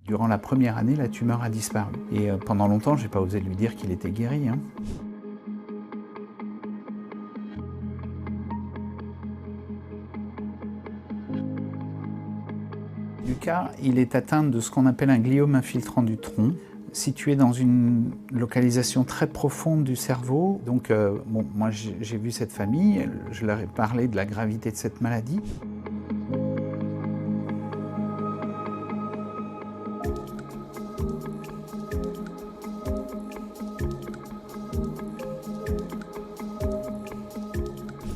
Durant la première année, la tumeur a disparu. Et pendant longtemps, je n'ai pas osé lui dire qu'il était guéri. Lucas, il est atteint de ce qu'on appelle un gliome infiltrant du tronc, situé dans une localisation très profonde du cerveau. Donc, moi j'ai vu cette famille, je leur ai parlé de la gravité de cette maladie.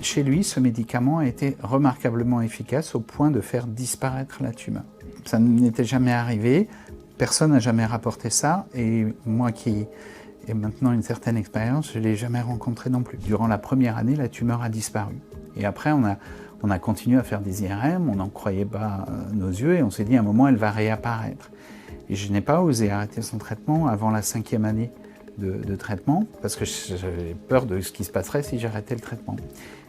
Chez lui, ce médicament a été remarquablement efficace au point de faire disparaître la tumeur. Ça n'était jamais arrivé, personne n'a jamais rapporté ça, et moi qui ai maintenant une certaine expérience, je ne l'ai jamais rencontré non plus. Durant la première année, la tumeur a disparu. Et après, on a continué à faire des IRM, on n'en croyait pas nos yeux, et on s'est dit à un moment, elle va réapparaître. Et je n'ai pas osé arrêter son traitement avant la 5e année de traitement, parce que j'avais peur de ce qui se passerait si j'arrêtais le traitement.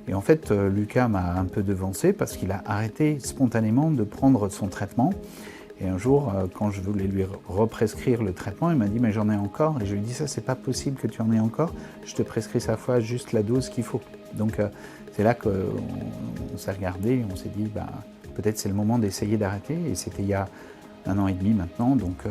Et en fait, Lucas m'a un peu devancé parce qu'il a arrêté spontanément de prendre son traitement. Et un jour, quand je voulais lui represcrire le traitement, il m'a dit « mais j'en ai encore ». Et je lui ai dit « ça, c'est pas possible que tu en aies encore, je te prescris cette fois juste la dose qu'il faut ». Donc c'est là qu'on s'est regardé et on s'est dit bah, « peut-être c'est le moment d'essayer d'arrêter ». Et c'était il y a 1 an et demi maintenant, donc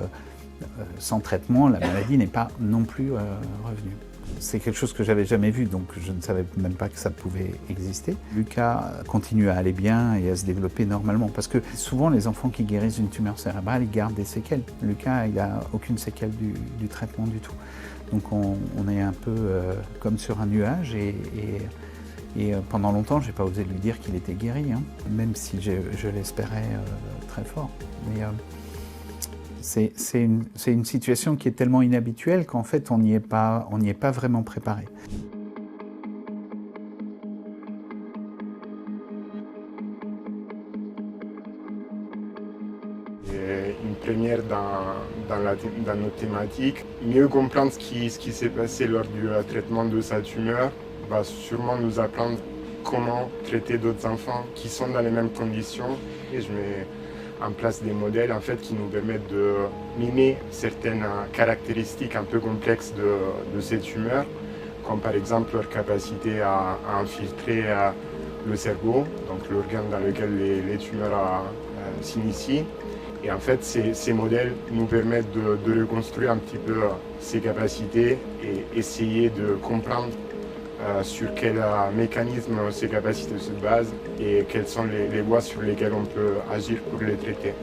sans traitement, la maladie n'est pas non plus revenue. C'est quelque chose que j'avais jamais vu, donc je ne savais même pas que ça pouvait exister. Lucas continue à aller bien et à se développer normalement, parce que souvent les enfants qui guérissent d'une tumeur cérébrale, ils gardent des séquelles. Lucas, il n'a aucune séquelle du traitement du tout. Donc on est un peu comme sur un nuage et pendant longtemps, je n'ai pas osé lui dire qu'il était guéri, même si je l'espérais très fort. Mais, c'est une situation qui est tellement inhabituelle qu'en fait on n'y est pas vraiment préparé. Une première dans nos thématiques. Mieux comprendre ce qui s'est passé lors du traitement de sa tumeur va sûrement nous apprendre comment traiter d'autres enfants qui sont dans les mêmes conditions. Et je mets en place des modèles en fait, qui nous permettent de mimer certaines caractéristiques un peu complexes de ces tumeurs, comme par exemple leur capacité à infiltrer le cerveau, donc l'organe dans lequel les tumeurs s'initient. Et en fait, ces modèles nous permettent de reconstruire un petit peu ces capacités et essayer de comprendre sur quel mécanisme ces capacités se basent et quelles sont les voies sur lesquelles on peut agir pour les traiter.